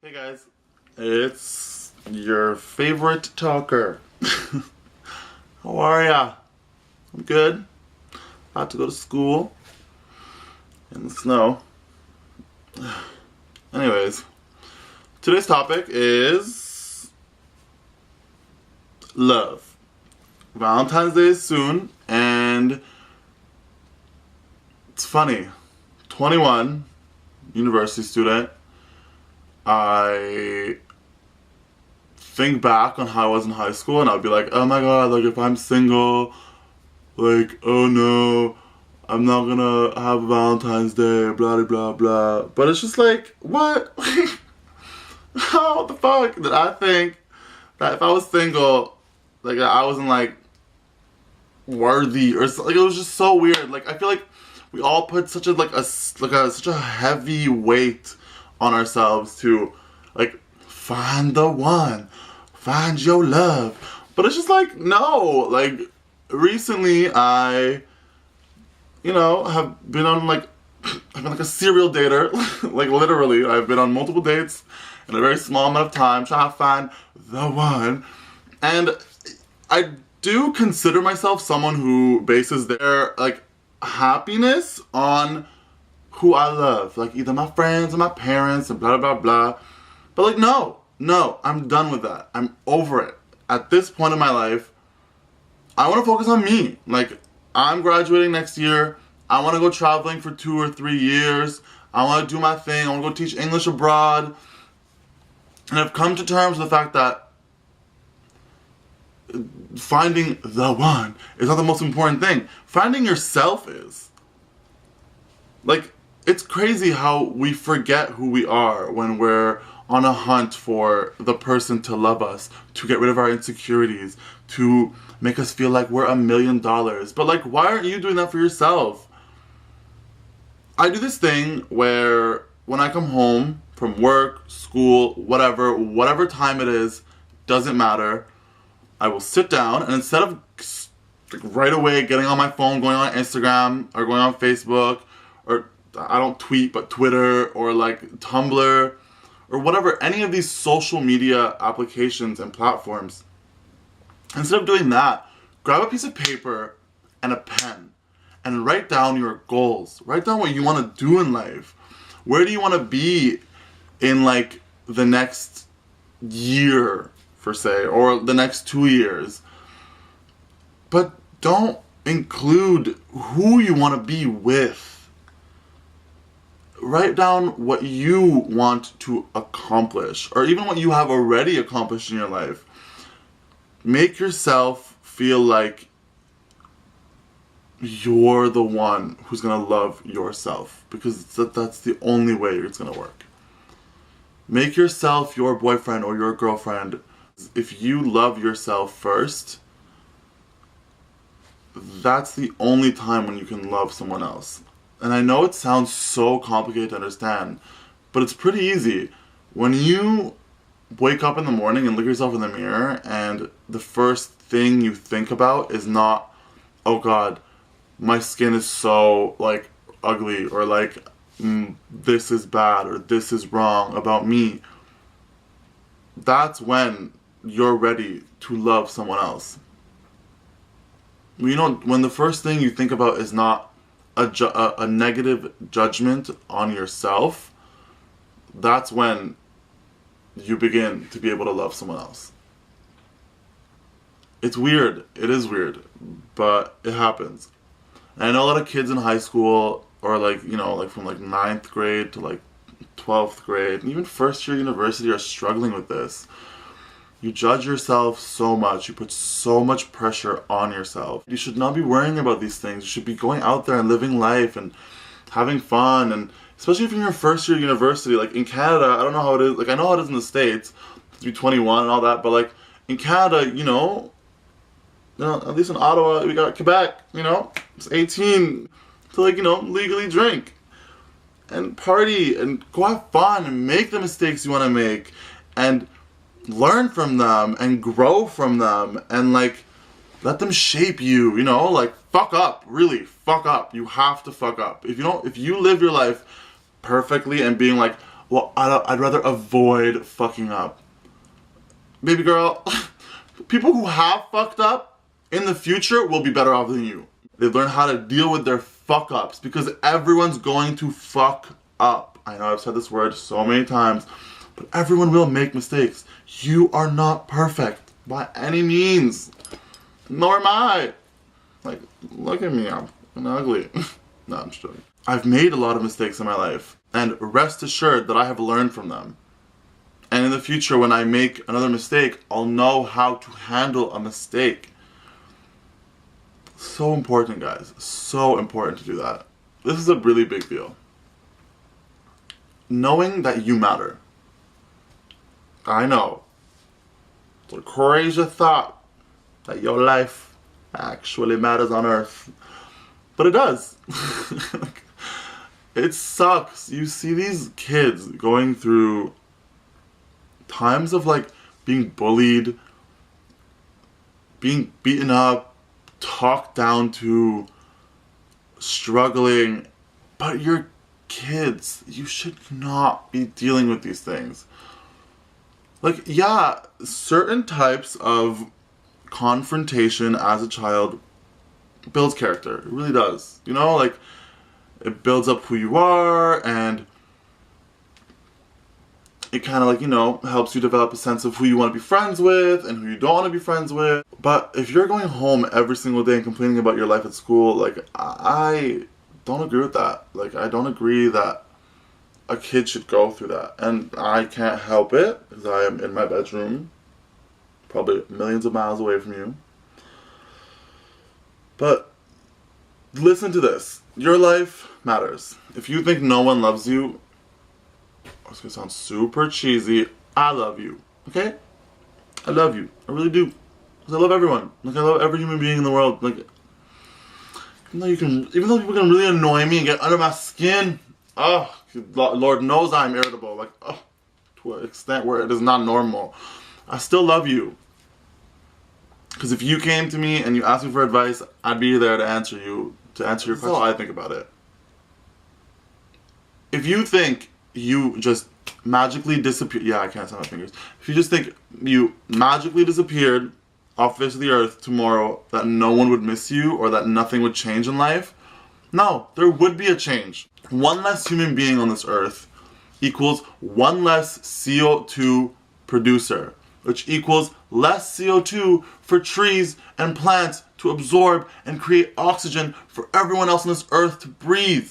Hey guys, it's your favorite talker. How are ya? I'm good. About to go to school in the snow. Anyways, today's topic is love. Valentine's Day is soon, and it's funny. 21, university student. I think back on how I was in high school and I'd be like, oh my god, like if I'm single, like, oh no, I'm not gonna have a Valentine's Day, blah blah blah. But it's just like, what? How the fuck did I think that if I was single, like I wasn't like worthy or like it was just so weird. Like I feel like we all put such a such a heavy weight on ourselves to like find the one, find your love. But it's just like, no, like recently I, have been on like, I've been like a serial dater. Like literally, I've been on multiple dates in a very small amount of time trying to find the one. And I do consider myself someone who bases their like happiness on who I love, like either my friends or my parents and blah blah blah. But like no, I'm done with that. I'm over it. At this point in my life, I want to focus on me. Like I'm graduating next year. I want to go traveling for 2 or 3 years. I want to do my thing. I want to go teach English abroad. And I've come to terms with the fact that finding the one is not the most important thing. Finding yourself is. Like, it's crazy how we forget who we are when we're on a hunt for the person to love us, to get rid of our insecurities, to make us feel like we're $1 million. But like, why aren't you doing that for yourself? I do this thing where when I come home from work, school, whatever time it is, doesn't matter. I will sit down and instead of like, right away getting on my phone, going on Instagram or going on Facebook, or I don't tweet, but Twitter or like Tumblr or whatever, any of these social media applications and platforms. Instead of doing that, grab a piece of paper and a pen and write down your goals. Write down what you want to do in life. Where do you want to be in like the next year, per se, or the next 2 years. But don't include who you want to be with. Write down what you want to accomplish, or even what you have already accomplished in your life. Make yourself feel like you're the one who's going to love yourself, because that's the only way it's going to work. Make yourself your boyfriend or your girlfriend. If you love yourself first, that's the only time when you can love someone else. And I know it sounds so complicated to understand, but it's pretty easy. When you wake up in the morning and look yourself in the mirror and the first thing you think about is not, oh god, my skin is so like ugly, or like this is bad, or this is wrong about me. That's when you're ready to love someone else. When the first thing you think about is not a negative judgment on yourself, that's when you begin to be able to love someone else. It's weird. It is weird, but it happens. And I know a lot of kids in high school, or like, like from like 9th grade to like 12th grade, and even first year university are struggling with this. You judge yourself so much. You put so much pressure on yourself. You should not be worrying about these things. You should be going out there and living life and having fun. And especially if you're in your first year university, like in Canada, I don't know how it is. Like I know how it is in the States, to be 21 and all that. But like in Canada, at least in Ottawa, we got Quebec, it's 18 to like, legally drink and party and go have fun and make the mistakes you want to make and learn from them and grow from them and like let them shape you, like fuck up, really fuck up. You have to fuck up. If you live your life perfectly and being like, well, I'd rather avoid fucking up. Baby girl, people who have fucked up in the future will be better off than you. They've learned how to deal with their fuck ups because everyone's going to fuck up. I know I've said this word so many times, but everyone will make mistakes. You are not perfect by any means. Nor am I. Like, look at me, I'm ugly. No, I'm just joking. I've made a lot of mistakes in my life, and rest assured that I have learned from them. And in the future, when I make another mistake, I'll know how to handle a mistake. So important, guys. So important to do that. This is a really big deal. Knowing that you matter. I know. It's a crazy thought that your life actually matters on Earth. But it does. It sucks. You see these kids going through times of like being bullied, being beaten up, talked down to, struggling, but you're kids. You should not be dealing with these things. Like, yeah, certain types of confrontation as a child builds character. It really does. You know, like, it builds up who you are, and it kind of like, you know, helps you develop a sense of who you want to be friends with and who you don't want to be friends with. But if you're going home every single day and complaining about your life at school, like, I don't agree with that. Like, I don't agree that a kid should go through that. And I can't help it because I am in my bedroom, probably millions of miles away from you. But listen to this. Your life matters. If you think no one loves you, it's gonna sound super cheesy, I love you, okay? I love you, I really do. Because I love everyone. Like, I love every human being in the world. Like, even though people can really annoy me and get under my skin, oh, Lord knows I'm irritable, like, oh, to an extent where it is not normal. I still love you. Because if you came to me and you asked me for advice, I'd be there to answer your question. That's how I think about it. If you think you just magically disappear, yeah, I can't snap my fingers. If you just think you magically disappeared off the face of the earth tomorrow, that no one would miss you or that nothing would change in life, no, there would be a change. One less human being on this earth equals one less CO2 producer, which equals less CO2 for trees and plants to absorb and create oxygen for everyone else on this earth to breathe.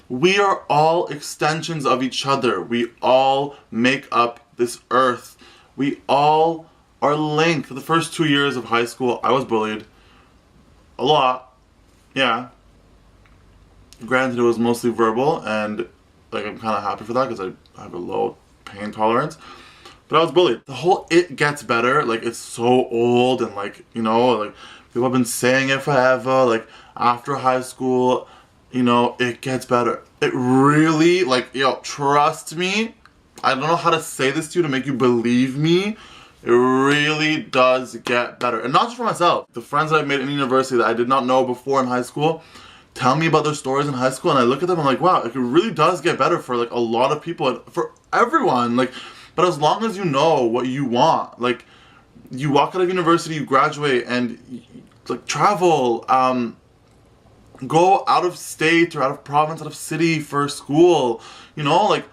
We are all extensions of each other. We all make up this earth. We all are linked. For the first 2 years of high school, I was bullied. A lot. Yeah. Granted, it was mostly verbal, and like, I'm kind of happy for that because I have a low pain tolerance. But I was bullied. The whole "it gets better," like, it's so old, and like, you know, like, people have been saying it forever, like, after high school, you know, it gets better. It really, like, yo, trust me, I don't know how to say this to you to make you believe me, it really does get better. And not just for myself. The friends that I've made in university that I did not know before in high school tell me about their stories in high school, and I look at them and I'm like, wow, like, it really does get better for like a lot of people, for everyone. Like, but as long as you know what you want, like, you walk out of university, you graduate, and like, travel, go out of state or out of province, out of city for school, you know, like,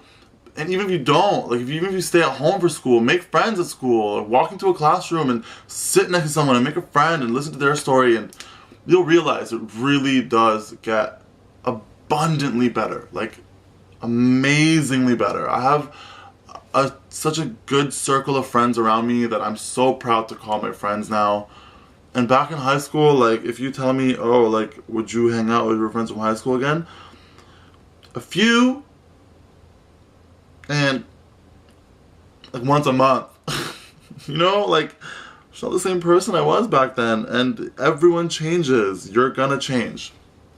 and even if you don't, like, even if you stay at home for school, make friends at school, or walk into a classroom and sit next to someone and make a friend and listen to their story, and you'll realize it really does get abundantly better, like, amazingly better. I have such a good circle of friends around me that I'm so proud to call my friends now. And back in high school, like, if you tell me, oh, like, would you hang out with your friends from high school again? A few, and like once a month. You know, like, it's not the same person I was back then, and everyone changes. You're gonna change,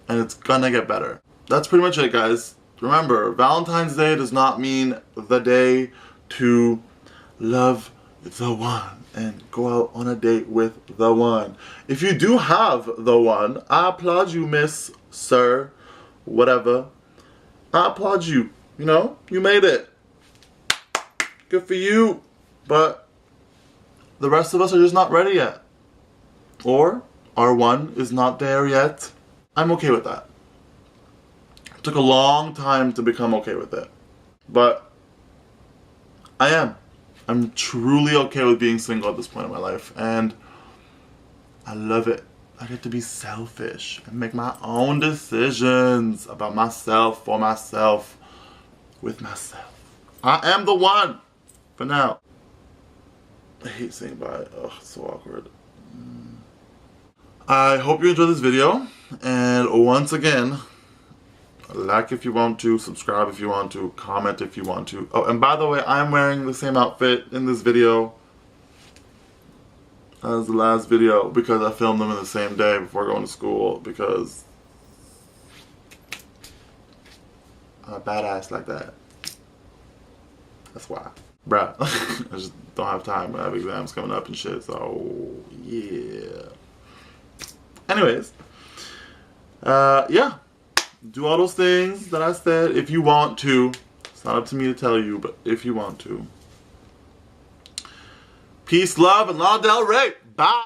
and it's gonna get better. That's pretty much it, guys. Remember, Valentine's Day does not mean the day to love the one and go out on a date with the one. If you do have the one, I applaud you, miss, sir, whatever. I applaud you. You know, you made it. Good for you. But the rest of us are just not ready yet. Or R1 is not there yet. I'm okay with that. It took a long time to become okay with it. But I am. I'm truly okay with being single at this point in my life. And I love it. I get to be selfish and make my own decisions about myself, for myself, with myself. I am the one for now. I hate saying bye. Ugh, it's so awkward. I hope you enjoyed this video. And once again, like if you want to, subscribe if you want to, comment if you want to. Oh, and by the way, I'm wearing the same outfit in this video as the last video because I filmed them in the same day before going to school because I'm a badass like that. That's why. Bruh, I just don't have time. I have exams coming up and shit, so yeah. Anyways, yeah. Do all those things that I said if you want to. It's not up to me to tell you, but if you want to. Peace, love, and Lana Del Rey. Bye.